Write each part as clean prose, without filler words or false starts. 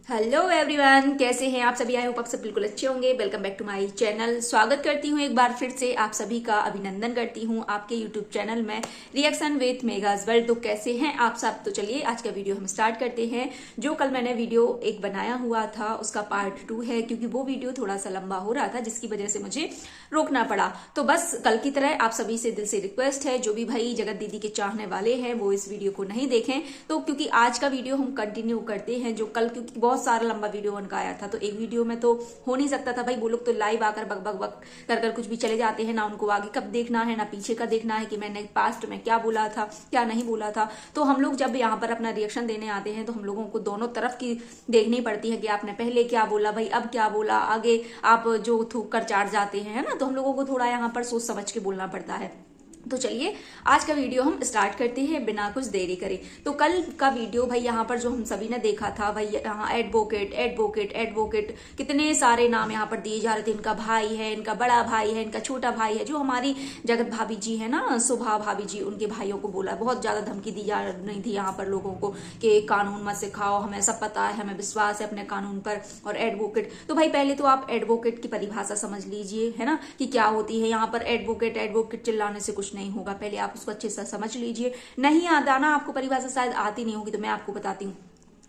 Hello everyone, कैसे हैं आप सभी। आई होप आप सब बिल्कुल अच्छे होंगे। Welcome back to my channel. स्वागत करती हूँ एक बार फिर से आप सभी का, अभिनंदन करती हूँ आपके यूट्यूब चैनल में रिएक्शन विथ मेगाज वर्ल्ड। तो कैसे हैं आप सब। तो चलिए आज का वीडियो हम स्टार्ट करते हैं। जो कल मैंने वीडियो एक बनाया हुआ था उसका पार्ट 2 है, क्योंकि वो वीडियो थोड़ा सा लंबा हो रहा था जिसकी वजह से मुझे रोकना पड़ा। तो बस कल की तरह आप सभी से दिल से रिक्वेस्ट है, जो भी भाई जगत दीदी के चाहने वाले हैं वो इस वीडियो को नहीं देखें। तो क्योंकि आज का वीडियो हम कंटिन्यू करते हैं जो कल, क्योंकि बहुत सारा लंबा वीडियो बन आया था तो एक वीडियो में तो हो नहीं सकता था भाई। वो लोग तो लाइव आकर बक बक बक कर कर कुछ भी चले जाते हैं ना, उनको आगे कब देखना है ना पीछे का देखना है कि मैंने पास्ट में क्या बोला था क्या नहीं बोला था। तो हम लोग जब यहाँ पर अपना रिएक्शन देने आते हैं तो हम लोगों को दोनों तरफ की देखनी पड़ती है कि आपने पहले क्या बोला भाई, अब क्या बोला, आगे आप जो थूक कर चाट जाते हैं, है ना। तो हम लोगों को थोड़ा यहाँ पर सोच समझ के बोलना पड़ता है। तो चलिए आज का वीडियो हम स्टार्ट करते हैं बिना कुछ देरी करे। तो कल का वीडियो भाई यहाँ पर जो हम सभी ने देखा था भाई, यहाँ एडवोकेट एडवोकेट एडवोकेट कितने सारे नाम यहाँ पर दिए जा रहे थे। इनका भाई है, इनका बड़ा भाई है, इनका छोटा भाई है। जो हमारी जगत भाभी जी है ना, सुभा भाभी जी, उनके भाइयों को बोला, बहुत ज्यादा धमकी दी जा रही थी यहाँ पर लोगों को कि कानून मत सिखाओ, हमें सब पता है, हमें विश्वास है अपने कानून पर। और एडवोकेट तो भाई पहले तो आप एडवोकेट की परिभाषा समझ लीजिए, है ना, कि क्या होती है। यहाँ पर एडवोकेट एडवोकेट चिल्लाने से कुछ नहीं होगा, पहले आप उसको अच्छे से समझ लीजिए। नहीं आता ना आपको परिभाषा, शायद आती नहीं होगी तो मैं आपको बताती हूँ।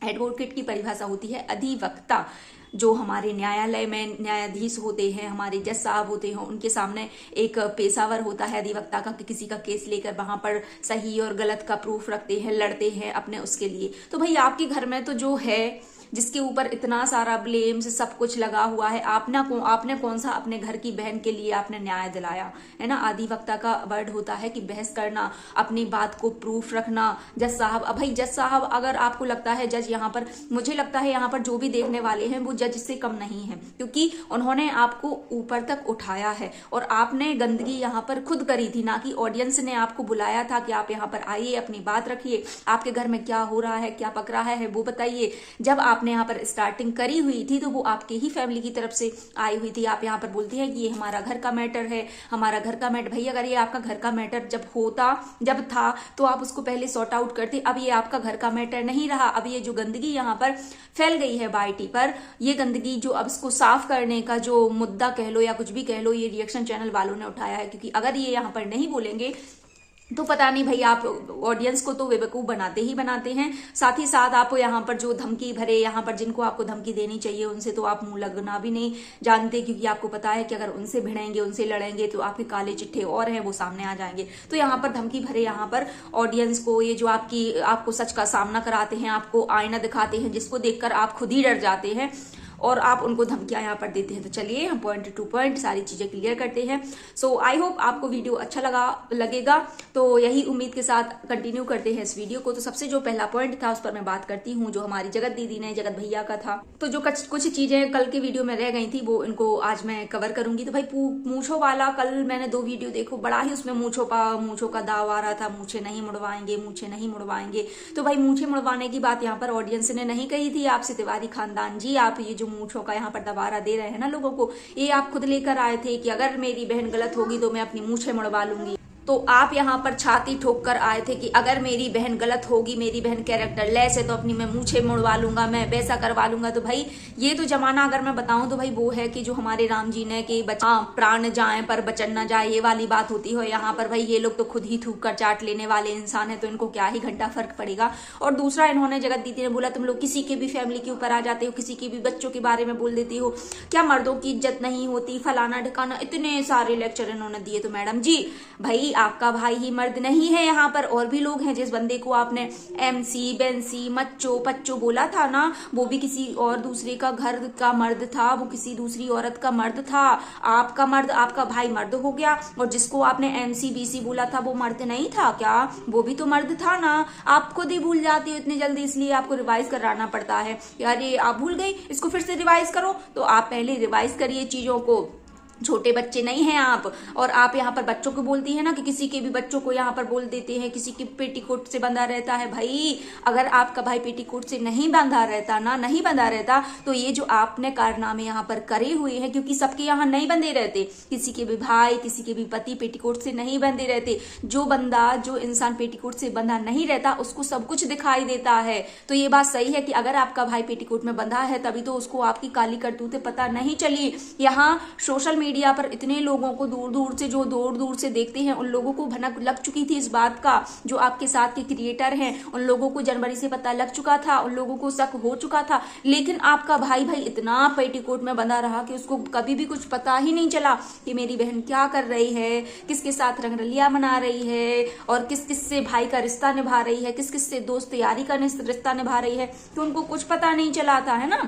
एडवोकेट की परिभाषा होती है अधिवक्ता। जो हमारे न्यायालय में न्यायाधीश होते हैं, हमारे जज साहब होते हैं, उनके सामने एक पेशावर होता है अधिवक्ता का, कि किसी का केस लेकर वहां पर सही और गलत का प्रूफ रखते हैं, लड़ते हैं अपने उसके लिए। तो भाई आपके घर में तो जो है जिसके ऊपर इतना सारा ब्लेम्स सब कुछ लगा हुआ है, आपने कौन सा अपने घर की बहन के लिए आपने न्याय दिलाया, है ना। अधिवक्ता का वर्ड होता है कि बहस करना, अपनी बात को प्रूफ रखना। जज साहब, अब भाई जज साहब, अगर आपको लगता है जज यहाँ पर, मुझे लगता है यहाँ पर जो भी देखने वाले हैं वो जज से कम नहीं है, क्योंकि उन्होंने आपको ऊपर तक उठाया है और आपने गंदगी यहाँ पर खुद करी थी, ना कि ऑडियंस ने आपको बुलाया था कि आप यहाँ पर आइए, अपनी बात रखिए, आपके घर में क्या हो रहा है, क्या पक रहा है वो बताइए। जब आपने यहाँ पर स्टार्टिंग करी हुई थी तो वो आपके ही फैमिली की तरफ से आई हुई थी। आप यहाँ पर बोलती है कि ये हमारा घर का मैटर है, हमारा घर का मैटर। भाई अगर ये आपका घर का मैटर जब था तो आप उसको पहले सॉर्ट आउट करते। अब ये आपका घर का मैटर नहीं रहा। अब ये जो गंदगी यहाँ पर फैल गई है वाईटी पर, ये गंदगी जो अब इसको साफ करने का जो मुद्दा कह लो या कुछ भी कह लो, ये रिएक्शन चैनल वालों ने उठाया है। क्योंकि अगर ये यहाँ पर नहीं बोलेंगे तो पता नहीं भाई, आप ऑडियंस को तो बेवकूफ बनाते ही बनाते हैं, साथ ही साथ आप यहाँ पर जो धमकी भरे, यहाँ पर जिनको आपको धमकी देनी चाहिए उनसे तो आप मुंह लगना भी नहीं जानते, क्योंकि आपको पता है कि अगर उनसे भिड़ेंगे, उनसे लड़ेंगे तो आपके काले चिट्ठे और हैं वो सामने आ जाएंगे। तो यहाँ पर धमकी भरे, यहाँ पर ऑडियंस को ये जो आपको सच का सामना कराते हैं, आपको आईना दिखाते हैं जिसको देखकर आप खुद ही डर जाते हैं और आप उनको धमकियां यहाँ पर देते हैं। तो चलिए हम पॉइंट टू पॉइंट सारी चीजें क्लियर करते हैं। सो आई होप आपको वीडियो अच्छा लगेगा। तो यही उम्मीद के साथ कंटिन्यू करते हैं इस वीडियो को। तो सबसे जो पहला पॉइंट था उस पर मैं बात करती हूँ, जो हमारी जगत दीदी ने, जगत भैया का था। तो जो कुछ चीजें कल के वीडियो में रह गई थी वो इनको आज मैं कवर करूंगी। तो भाई मूछों वाला, कल मैंने 2 वीडियो देखो, बड़ा ही उसमें मूछों का दाव आ रहा था, मूछे नहीं मुड़वाएंगे, मूछे नहीं मुड़वाएंगे। तो भाई मूछे मुड़वाने की बात यहाँ पर ऑडियंस ने नहीं कही थी आपसे। तिवारी खानदान जी, आप ये जो मूछों का यहाँ पर दबारा दे रहे हैं ना लोगों को, ये आप खुद लेकर आए थे कि अगर मेरी बहन गलत होगी तो मैं अपनी मूछें मुड़वा लूंगी। तो आप यहाँ पर छाती ठोक कर आए थे कि अगर मेरी बहन गलत होगी, मेरी बहन कैरेक्टर लेस है तो अपनी मैं मूछें मुड़वा लूंगा, मैं वैसा करवा लूंगा। तो भाई ये तो जमाना अगर मैं बताऊं तो भाई वो है कि जो हमारे राम जी ने कि प्राण जाए पर बचन न जाए, ये वाली बात होती है। यहाँ पर भाई ये लोग तो खुद ही थूक कर चाट लेने वाले इंसान है, तो इनको क्या ही घंटा फर्क पड़ेगा। और दूसरा, इन्होंने जगत दीदी ने बोला तुम लोग किसी के भी फैमिली के ऊपर आ जाते हो, किसी के भी बच्चों के बारे में बोल देती हो, क्या मर्दों की इज्जत नहीं होती, फलाना ढिकाना, इतने सारे लेक्चर इन्होंने दिए। तो मैडम जी, भाई आपका भाई ही मर्द नहीं है, यहाँ पर और भी लोग हैं। जिस बंदे को आपने एमसी बेंसी मच्चो पच्चो बोला था ना, वो भी किसी और दूसरे का घर का मर्द था, वो किसी दूसरी औरत का मर्द था। आपका मर्द, आपका भाई मर्द हो गया, और जिसको आपने एमसी बीसी बोला था वो मर्द नहीं था क्या? वो भी तो मर्द था ना। आप खुद ही भूल जाती हो इतनी जल्दी, इसलिए आपको रिवाइज कराना पड़ता है। यार ये आप भूल गई, इसको फिर से रिवाइज करो। तो आप पहले रिवाइज करिए चीजों को, छोटे बच्चे नहीं हैं आप, और आप यहाँ पर बच्चों को बोलती है ना कि किसी के भी बच्चों को यहाँ पर बोल देते हैं किसी की पेटीकोट से बंधा रहता है। भाई अगर आपका भाई पेटीकोट से नहीं बंधा रहता ना, नहीं बंधा रहता, तो ये जो आपने कारनामे यहाँ पर करे हुए हैं, क्योंकि सबके यहाँ नहीं बंधे रहते, किसी के भी भाई किसी के भी पति पेटीकोट से नहीं बंधे रहते। जो इंसान पेटीकोट से बंधा नहीं रहता उसको सब कुछ दिखाई देता है। तो ये बात सही है कि अगर आपका भाई पेटीकोट में बंधा है तभी तो उसको आपकी काली करतूतें पता नहीं चली। यहाँ सोशल मीडिया पर इतने लोगों को दूर दूर से देखते हैं, उन लोगों को भनक लग चुकी थी इस बात का। जो आपके साथ के क्रिएटर हैं उन लोगों को जनवरी से पता लग चुका था, उन लोगों को शक हो चुका था, लेकिन आपका भाई इतना पेटीकोट में बंधा रहा कि उसको कभी भी कुछ पता ही नहीं चला कि मेरी बहन क्या कर रही है, किसके साथ रंगरलिया मना रही है, और किस किस से भाई का रिश्ता निभा रही है, किस किस से दोस्त यारी का रिश्ता निभा रही है। तो उनको कुछ पता नहीं चला था, है ना।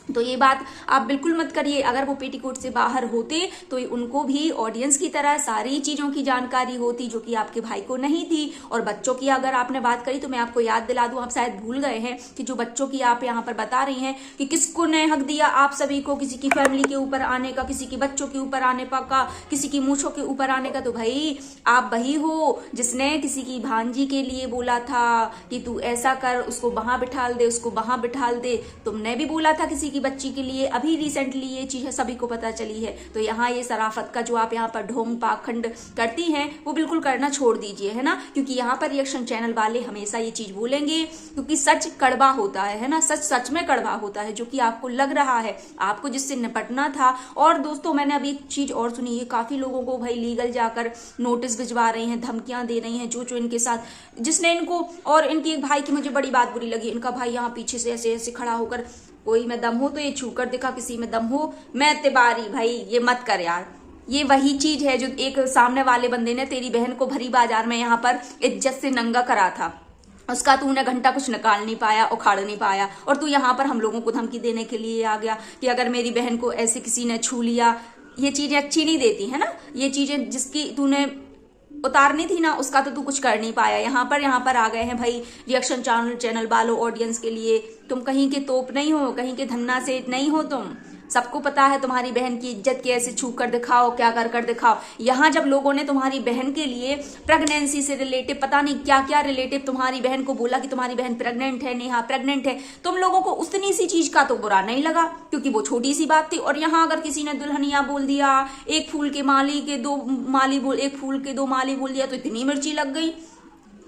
तो ये बात आप बिल्कुल मत करिए। अगर वो पेटीकोट से बाहर होते तो उनको भी ऑडियंस की तरह सारी चीजों की जानकारी होती जो कि आपके भाई को नहीं थी। और बच्चों की अगर आपने बात करी तो मैं आपको याद दिला दूं, आप शायद भूल गए हैं कि जो बच्चों की आप यहाँ पर बता रही हैं कि किसको ने हक दिया आप सभी को किसी की फैमिली के ऊपर आने का, किसी की बच्चों के ऊपर आने का, किसी की मूछों के ऊपर आने का। तो भाई आप वही हो जिसने किसी की भांजी के लिए बोला था कि तू ऐसा कर, उसको वहां बिठाल दे, उसको वहां बिठाल दे। तुमने भी बोला था किसी की बच्ची के लिए, अभी रिसेंटली ये चीज सभी को पता चली है। तो यहाँ ये शराफत का जो आप यहाँ पर ढोंग पाखंड करती हैं वो बिल्कुल करना छोड़ दीजिए, है ना। क्योंकि यहाँ पर रिएक्शन चैनल वाले हमेशा ये चीज बोलेंगे, क्योंकि सच कड़वा होता है ना, सच सच में कड़वा होता है, जो कि आपको लग रहा है, आपको जिससे निपटना था। और दोस्तों मैंने अभी एक चीज और सुनी है, काफी लोगों को भाई लीगल जाकर नोटिस भिजवा रही हैं, धमकियां दे रही हैं, जो इनके साथ जिसने इनको, और इनके एक भाई की मुझे बड़ी बात बुरी लगी, इनका भाई यहाँ पीछे से ऐसे ऐसे खड़ा होकर, कोई में दम हो तो ये छूकर दिखा, किसी में दम हो मैं तिवारी, भाई ये मत कर यार। ये वही चीज है जो एक सामने वाले बंदे ने तेरी बहन को भरी बाजार में यहाँ पर इज्जत से नंगा करा था, उसका तूने घंटा कुछ निकाल नहीं पाया, उखाड़ नहीं पाया, और तू यहाँ पर हम लोगों को धमकी देने के लिए आ गया कि अगर मेरी बहन को ऐसे किसी ने छू लिया। ये चीजें अच्छी नहीं देती है ना, ये चीजें जिसकी तूने उतारनी थी ना उसका तो तू कुछ कर नहीं पाया। यहाँ पर आ गए हैं भाई रिएक्शन चैनल वालों, ऑडियंस के लिए। तुम कहीं के तोप नहीं हो, कहीं के धन्ना सेठ नहीं हो, तुम सबको पता है तुम्हारी बहन की इज्जत कैसे छू कर दिखाओ, क्या कर दिखाओ। यहाँ जब लोगों ने तुम्हारी बहन के लिए प्रेगनेंसी से रिलेटिव पता नहीं क्या क्या रिलेटिव तुम्हारी बहन को बोला कि तुम्हारी बहन प्रेग्नेंट है, नेहा प्रेग्नेंट है, तुम लोगों को उतनी सी चीज का तो बुरा नहीं लगा क्योंकि वो छोटी सी बात थी। और यहाँ अगर किसी ने दुल्हनिया बोल दिया, एक फूल के माली के दो माली बोल दिया तो इतनी मिर्ची लग गई।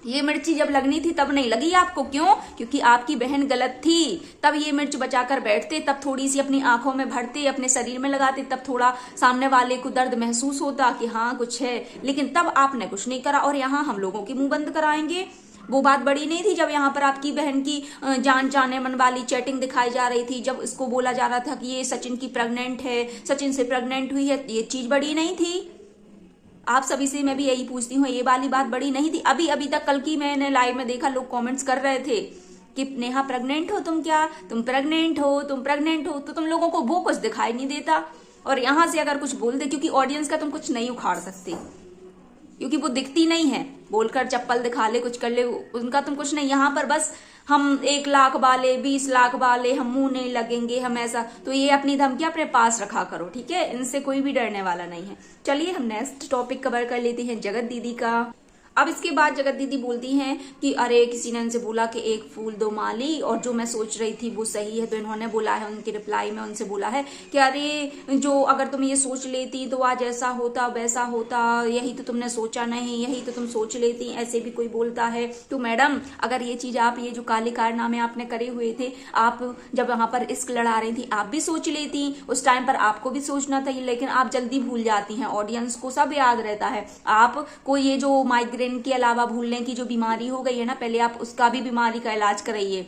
ये मिर्ची जब लगनी थी तब नहीं लगी आपको, क्यों? क्योंकि आपकी बहन गलत थी। तब ये मिर्च बचाकर बैठते, तब थोड़ी सी अपनी आंखों में भरते, अपने शरीर में लगाते, तब थोड़ा सामने वाले को दर्द महसूस होता कि हाँ कुछ है, लेकिन तब आपने कुछ नहीं करा। और यहाँ हम लोगों की मुंह बंद कराएंगे। वो बात बड़ी नहीं थी जब यहाँ पर आपकी बहन की जान जाने मन वाली चैटिंग दिखाई जा रही थी, जब इसको बोला जा रहा था कि ये सचिन की प्रेग्नेंट है, सचिन से प्रेग्नेंट हुई है, ये चीज बड़ी नहीं थी। आप सभी से मैं भी यही पूछती हूँ, ये वाली बात बड़ी नहीं थी। अभी तक कल की मैंने लाइव में देखा, लोग कमेंट्स कर रहे थे कि नेहा प्रेग्नेंट हो तुम, क्या तुम प्रेग्नेंट हो, तो तुम लोगों को वो कुछ दिखाई नहीं देता। और यहाँ से अगर कुछ बोल दे, क्योंकि ऑडियंस का तुम कुछ नहीं उखाड़ सकते, क्योंकि वो दिखती नहीं है, बोलकर चप्पल दिखा ले, कुछ कर ले, उनका तुम कुछ नहीं। यहाँ पर बस हम 1 लाख वाले, 20 लाख वाले, हम मुंह नहीं लगेंगे, हम ऐसा। तो ये अपनी धमकी अपने पास रखा करो, ठीक है, इनसे कोई भी डरने वाला नहीं है। चलिए हम नेक्स्ट टॉपिक कवर कर लेते हैं, जगत दीदी का। अब इसके बाद जगत दीदी बोलती हैं कि अरे किसी ने इनसे बोला कि 1 फूल 2 माली, और जो मैं सोच रही थी वो सही है। तो इन्होंने बोला है, उनके रिप्लाई में उनसे बोला है कि अरे जो अगर तुम ये सोच लेती तो आज ऐसा होता वैसा होता, यही तो तुमने सोचा नहीं, यही तो तुम सोच लेती, ऐसे भी कोई बोलता है। तो मैडम अगर ये चीज आप, ये जो काले कारनामे आपने करे हुए थे, आप जब वहां पर इश्क लड़ा रही थी आप भी सोच लेती, उस टाइम पर आपको भी सोचना था, लेकिन आप जल्दी भूल जाती हैं। ऑडियंस को सब याद रहता है। आपको ये जो माइग्रेन के अलावा भूलने की जो बीमारी हो गई है ना, पहले आप उसका भी बीमारी का इलाज कराइए।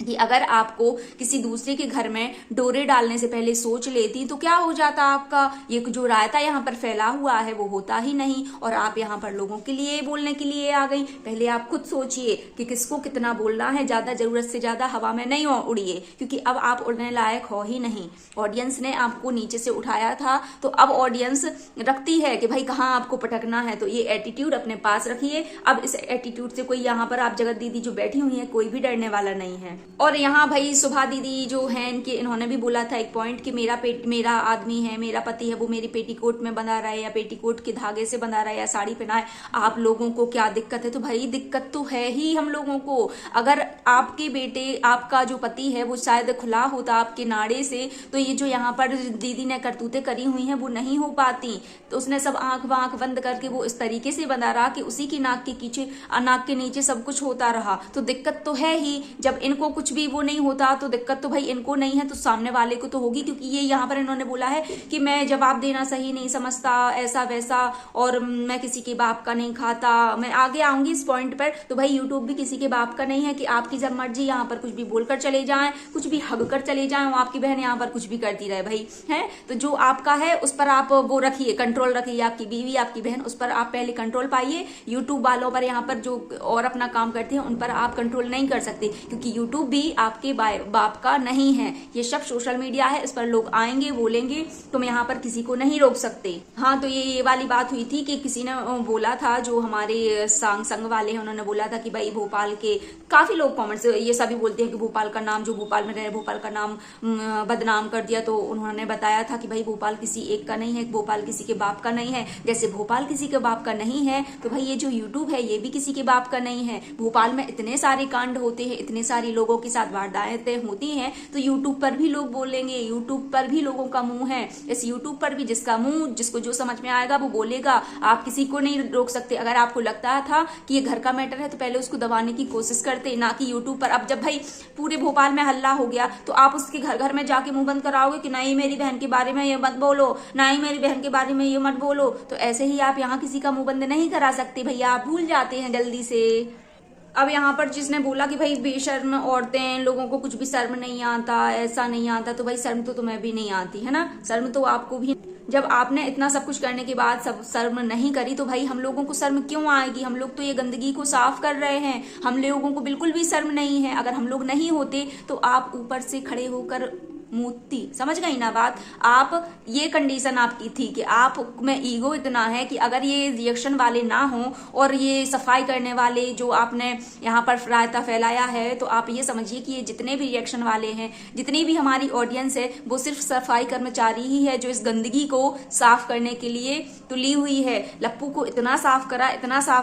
कि अगर आपको किसी दूसरे के घर में डोरे डालने से पहले सोच लेती तो क्या हो जाता आपका, ये जो रायता यहाँ पर फैला हुआ है वो होता ही नहीं। और आप यहाँ पर लोगों के लिए बोलने के लिए आ गई। पहले आप खुद सोचिए कि किसको कितना बोलना है, ज्यादा जरूरत से ज्यादा हवा में नहीं उड़िए, क्योंकि अब आप उड़ने लायक हो ही नहीं। ऑडियंस ने आपको नीचे से उठाया था, तो अब ऑडियंस रखती है कि भाई कहाँ आपको पटकना है। तो ये एटीट्यूड अपने पास रखिए। अब इस एटीट्यूड से कोई यहाँ पर, आप जगत दीदी जो बैठी हुई है, कोई भी डरने वाला नहीं है। और यहाँ भाई सुभा दीदी जो है इनके, इन्होंने भी बोला था एक पॉइंट कि मेरा आदमी है, मेरा पति है, वो मेरी पेटीकोट में बंधा रहा है या पेटीकोट के धागे से बंधा रहा है या साड़ी पहनाए, आप लोगों को क्या दिक्कत है? तो भाई दिक्कत तो है ही हम लोगों को। अगर आपके बेटे, आपका जो पति है वो शायद खुला होता आपके नाड़े से, तो ये जो यहाँ पर दीदी ने करतूतें करी हुई हैं वो नहीं हो पाती। तो उसने सब आंख वाँख बंद करके वो इस तरीके से बंधा रहा कि उसी की नाक के नीचे सब कुछ होता रहा। तो दिक्कत तो है ही। जब इनको कुछ भी वो नहीं होता तो दिक्कत तो भाई इनको नहीं है तो सामने वाले को तो होगी, क्योंकि ये यहाँ पर इन्होंने बोला है कि मैं जवाब देना सही नहीं समझता, ऐसा वैसा, और मैं किसी के बाप का नहीं खाता। मैं आगे आऊंगी इस पॉइंट पर। तो भाई यूट्यूब भी किसी के बाप का नहीं है कि आपकी जब मर्जी यहाँ पर कुछ भी बोलकर चले जाएं, कुछ भी हग कर चले जाएं, आपकी बहन यहाँ पर कुछ भी करती रहे भाई, है। तो जो आपका है उस पर आप वो रखिए, कंट्रोल रखिए। आपकी बीवी, आपकी बहन, उस पर आप पहले कंट्रोल पाइए। यूट्यूब वालों पर, यहाँ पर जो और अपना काम करते हैं उन पर आप कंट्रोल नहीं कर सकते, क्योंकि यूट्यूब भी आपके बाप का नहीं है। ये सब सोशल मीडिया है, इस पर लोग आएंगे बोलेंगे, तुम यहाँ पर किसी को नहीं रोक सकते। हाँ, तो ये वाली बात हुई थी कि किसी ने बोला था, जो हमारे संग वाले हैं, उन्होंने बोला था कि भाई भोपाल के काफी लोग कमेंट्स ये सभी बोलते हैं कि भोपाल का नाम, जो भोपाल में रहे, भोपाल का नाम बदनाम कर दिया। तो उन्होंने बताया था कि भाई भोपाल किसी एक का नहीं है, भोपाल किसी के बाप का नहीं है। जैसे भोपाल किसी के बाप का नहीं है तो भाई ये जो यूट्यूब है ये भी किसी के बाप का नहीं है। भोपाल में इतने सारे कांड होते हैं, इतने सारे लोगों के साथ वारदातें होती हैं, तो यूट्यूब पर भी लोग बोलेंगे, यूट्यूब पर भी लोगों का मुंह है। इस यूट्यूब पर भी जिसका मुंह, जिसको जो समझ में आएगा वो बोलेगा। आप किसी को नहीं रोक सकते। अगर आपको लगता था कि ये घर का मैटर है तो पहले उसको दबाने की कोशिश करते, ना कि यूट्यूब पर। अब जब भाई पूरे भोपाल में हल्ला हो गया तो आप उसके घर घर में जाके मुंह बंद कराओगे कि नहीं मेरी बहन के बारे में ये मत बोलो, ना ही मेरी बहन के बारे में ये मत बोलो। तो ऐसे ही आप यहाँ किसी का मुंह बंद नहीं करा सकते भैया, आप भूल जाते हैं जल्दी से। अब यहाँ पर जिसने बोला कि भाई बेशर्म औरतें, लोगों को कुछ भी शर्म नहीं आता, ऐसा नहीं आता, तो भाई शर्म तो तुम्हें भी नहीं आती है ना, शर्म तो आपको भी। जब आपने इतना सब कुछ करने के बाद सब शर्म नहीं करी तो भाई हम लोगों को शर्म क्यों आएगी? हम लोग तो ये गंदगी को साफ कर रहे हैं, हम लोगों को बिल्कुल भी शर्म नहीं है। अगर हम लोग नहीं होते तो आप ऊपर से खड़े होकर मूर्ति, समझ गई ना बात? आप, ये कंडीशन आपकी थी कि आप में ईगो इतना है कि अगर ये रिएक्शन वाले ना हो और ये सफाई करने वाले जो आपने यहाँ पर रायता फैलाया है, तो आप ये समझिए कि ये जितने भी रिएक्शन वाले हैं, जितनी भी हमारी ऑडियंस है, वो सिर्फ सफाई कर्मचारी ही है जो इस गंदगी को साफ करने के लिए तुली हुई है। लप्पू को इतना साफ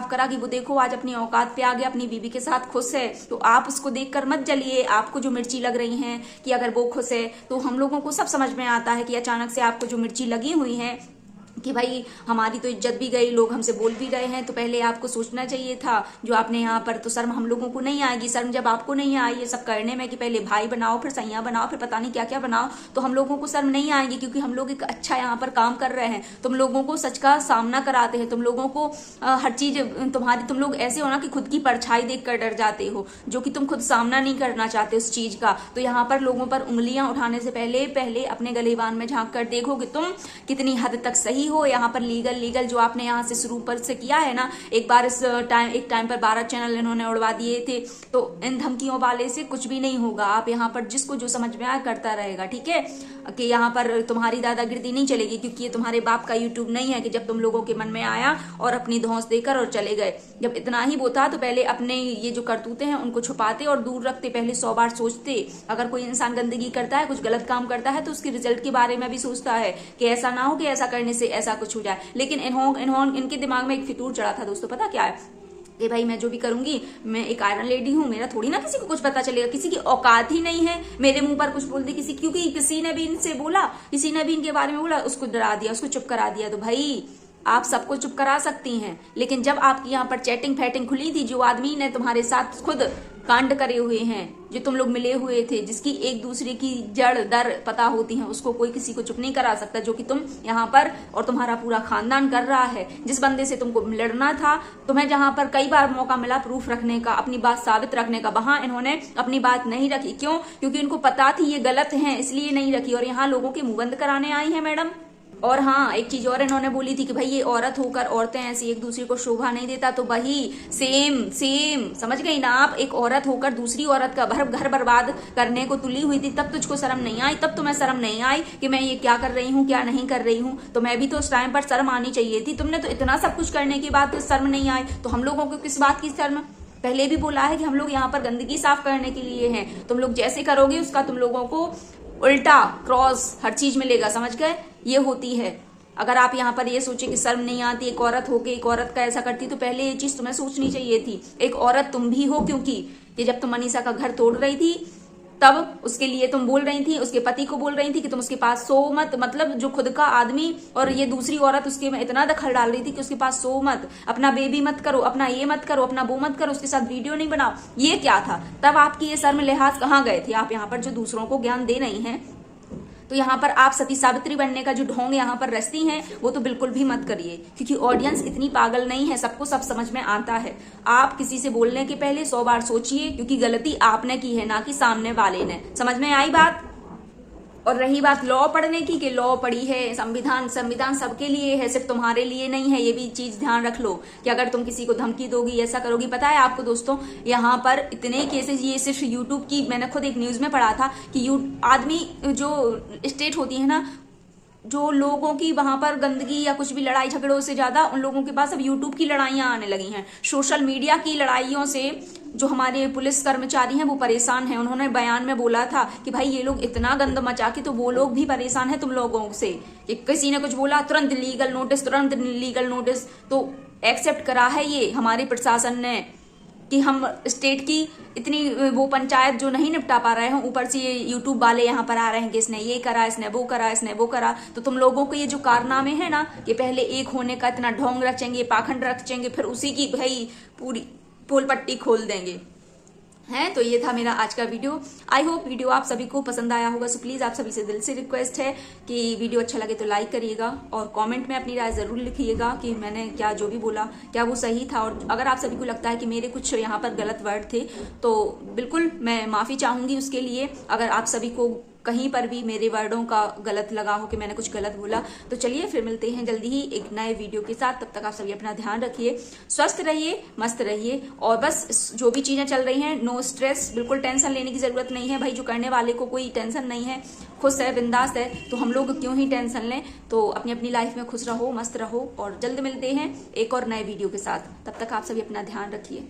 करा कि वो देखो आज अपनी औकात पे आ गया, अपनी बीवी के साथ खुश है। तो आप उसको देखकर मत जलिए। आपको जो मिर्ची लग रही है कि अगर वो खुश है, तो हम लोगों को सब समझ में आता है कि अचानक से आपको जो मिर्ची लगी हुई है कि भाई हमारी तो इज्जत भी गई, लोग हमसे बोल भी रहे हैं, तो पहले आपको सोचना चाहिए था जो आपने यहाँ पर। तो शर्म हम लोगों को नहीं आएगी। शर्म जब आपको नहीं आई ये सब करने में कि पहले भाई बनाओ, फिर सैया बनाओ, फिर पता नहीं क्या क्या बनाओ, तो हम लोगों को शर्म नहीं आएगी, क्योंकि हम लोग एक अच्छा यहाँ पर काम कर रहे हैं। तुम लोगों को सच का सामना कराते हैं, तुम लोगों को हर चीज तुम लोग ऐसे हो ना कि खुद की परछाई देख कर डर जाते हो, जो कि तुम खुद सामना नहीं करना चाहते उस चीज का। तो यहाँ पर लोगों पर उंगलियां उठाने से पहले अपने गलेबान में झांक कर देखो कि तुम कितनी हद तक सही हो। यहाँ पर लीगल जो आपने यहाँ से शुरू पर से किया है ना, एक टाइम पर 12 चैनल इन्होंने उड़वा दिए थे, तो इन धमकियों वाले से कुछ भी नहीं होगा। आप यहाँ पर जिसको जो समझ में आया करता रहेगा, ठीक है, कि यहाँ पर तुम्हारी दादागिरी नहीं चलेगी, क्योंकि ये तुम्हारे बाप का यूट्यूब नहीं है कि जब तुम लोगों के मन में आया और अपनी धौंस देकर और चले गए। जब इतना ही वो था तो पहले अपने ये जो करतूते हैं उनको छुपाते और दूर रखते, पहले 100 बार सोचते। अगर कोई इंसान गंदगी करता है, कुछ गलत काम करता है, तो उसके रिजल्ट के बारे में भी सोचता है कि ऐसा ना हो कि ऐसा करने से ऐसा कुछ हो जाए। लेकिन इनके दिमाग में एक फितूर चढ़ा था दोस्तों, पता क्या है कि भाई मैं जो भी करूंगी, मैं एक आयरन लेडी हूँ, मेरा थोड़ी ना किसी को कुछ पता चलेगा। किसी की औकात ही नहीं है मेरे मुंह पर कुछ बोल दी किसी, क्योंकि किसी ने भी इनसे बोला, किसी ने भी इनके बारे में बोला, उसको डरा दिया, उसको चुप करा दिया। तो भाई आप सबको चुप करा सकती हैं, लेकिन जब आपकी यहाँ पर चैटिंग फैटिंग खुली थी, जो आदमी ने तुम्हारे साथ खुद कांड करे हुए हैं, जो तुम लोग मिले हुए थे, जिसकी एक दूसरे की जड़ दर पता होती है, उसको कोई किसी को चुप नहीं करा सकता, जो कि तुम यहाँ पर और तुम्हारा पूरा खानदान कर रहा है। जिस बंदे से तुमको लड़ना था, तुम्हें जहां पर कई बार मौका मिला प्रूफ रखने का, अपनी बात साबित रखने का, वहां इन्होंने अपनी बात नहीं रखी। क्यों? क्योंकि इनको पता थी ये गलत है, इसलिए नहीं रखी, और यहाँ लोगों के मुंह बंद कराने आई है मैडम। और हाँ, एक चीज और इन्होंने बोली थी कि भाई ये औरत होकर औरतें ऐसी एक दूसरे को शोभा नहीं देता, तो वही सेम समझ गई ना आप? एक औरत होकर दूसरी औरत का घर बर्बाद करने को तुली हुई थी, तब तुझको शर्म नहीं आई, तब तुम्हें शर्म नहीं आई कि मैं ये क्या कर रही हूँ, क्या नहीं कर रही हूँ। तो मैं भी तो उस टाइम पर शर्म आनी चाहिए थी। तुमने तो इतना सब कुछ करने के बाद तो शर्म नहीं आई, तो हम लोगों को किस बात की शर्म? पहले भी बोला है कि हम लोग यहाँ पर गंदगी साफ करने के लिए हैं। तुम लोग जैसे करोगे उसका तुम लोगों को उल्टा क्रॉस हर चीज मिलेगा, समझ गए? ये होती है। अगर आप यहाँ पर ये सोचे कि शर्म नहीं आती, एक औरत होके एक औरत का ऐसा करती, तो पहले ये चीज तुम्हें सोचनी चाहिए थी। एक औरत तुम भी हो, क्योंकि ये जब तुम मनीषा का घर तोड़ रही थी तब उसके लिए तुम बोल रही थी, उसके पति को बोल रही थी कि तुम उसके पास सो मत, मतलब जो खुद का आदमी और ये दूसरी औरत उसके में इतना दखल डाल रही थी कि उसके पास सो मत, अपना बेबी मत करो, अपना ये मत करो, अपना वो मत करो, उसके साथ वीडियो नहीं बनाओ। ये क्या था? तब आपकी ये शर्म लिहाज कहाँ गए थे? आप यहाँ पर जो दूसरों को ज्ञान दे रही हैं, तो यहाँ पर आप सती सावित्री बनने का जो ढोंग यहाँ पर रचती हैं वो तो बिल्कुल भी मत करिए, क्योंकि ऑडियंस इतनी पागल नहीं है, सबको सब समझ में आता है। आप किसी से बोलने के पहले 100 बार सोचिए, क्योंकि गलती आपने की है, ना कि सामने वाले ने। समझ में आई बात? और रही बात लॉ पढ़ने की, कि लॉ पढ़ी है, संविधान सबके लिए है, सिर्फ तुम्हारे लिए नहीं है। ये भी चीज ध्यान रख लो कि अगर तुम किसी को धमकी दोगी, ऐसा करोगी। पता है आपको दोस्तों, यहाँ पर इतने केसेस, ये सिर्फ यूट्यूब की, मैंने खुद एक न्यूज में पढ़ा था कि आदमी जो स्टेट होती है ना, जो लोगों की वहां पर गंदगी या कुछ भी लड़ाई झगड़ों से ज्यादा उन लोगों के पास अब यूट्यूब की लड़ाइयां आने लगी हैं। सोशल मीडिया की लड़ाइयों से जो हमारे पुलिस कर्मचारी हैं वो परेशान हैं। उन्होंने बयान में बोला था कि भाई ये लोग इतना गंद मचा के, तो वो लोग भी परेशान है तुम लोगों से, कि किसी ने कुछ बोला तुरंत लीगल नोटिस, तुरंत लीगल नोटिस। तो एक्सेप्ट करा है ये हमारे प्रशासन ने कि हम स्टेट की इतनी वो पंचायत जो नहीं निपटा पा रहे हैं, ऊपर से ये यूट्यूब वाले यहाँ पर आ रहे हैं कि इसने ये करा, इसने वो करा, इसने वो करा। तो तुम लोगों को ये जो कारनामे हैं ना, कि पहले एक होने का इतना ढोंग रचेंगे, पाखंड रचेंगे, फिर उसी की भाई पूरी पोल पट्टी खोल देंगे हैं। तो ये था मेरा आज का वीडियो। आई होप वीडियो आप सभी को पसंद आया होगा। सो प्लीज आप सभी से दिल से रिक्वेस्ट है कि वीडियो अच्छा लगे तो लाइक करिएगा और कमेंट में अपनी राय जरूर लिखिएगा कि मैंने क्या जो भी बोला क्या वो सही था। और अगर आप सभी को लगता है कि मेरे कुछ यहाँ पर गलत वर्ड थे तो बिल्कुल मैं माफी चाहूंगी उसके लिए। अगर आप सभी को कहीं पर भी मेरे वर्डों का गलत लगा हो कि मैंने कुछ गलत बोला, तो चलिए फिर मिलते हैं जल्दी ही एक नए वीडियो के साथ। तब तक आप सभी अपना ध्यान रखिए, स्वस्थ रहिए, मस्त रहिए। और बस जो भी चीजें चल रही हैं, नो स्ट्रेस, बिल्कुल टेंशन लेने की जरूरत नहीं है भाई। जो करने वाले को कोई टेंशन नहीं है, खुश है, बिंदास है, तो हम लोग क्यों ही टेंशन लें। तो अपनी अपनी लाइफ में खुश रहो, मस्त रहो और जल्द मिलते हैं एक और नए वीडियो के साथ। तब तक आप सभी अपना ध्यान रखिए।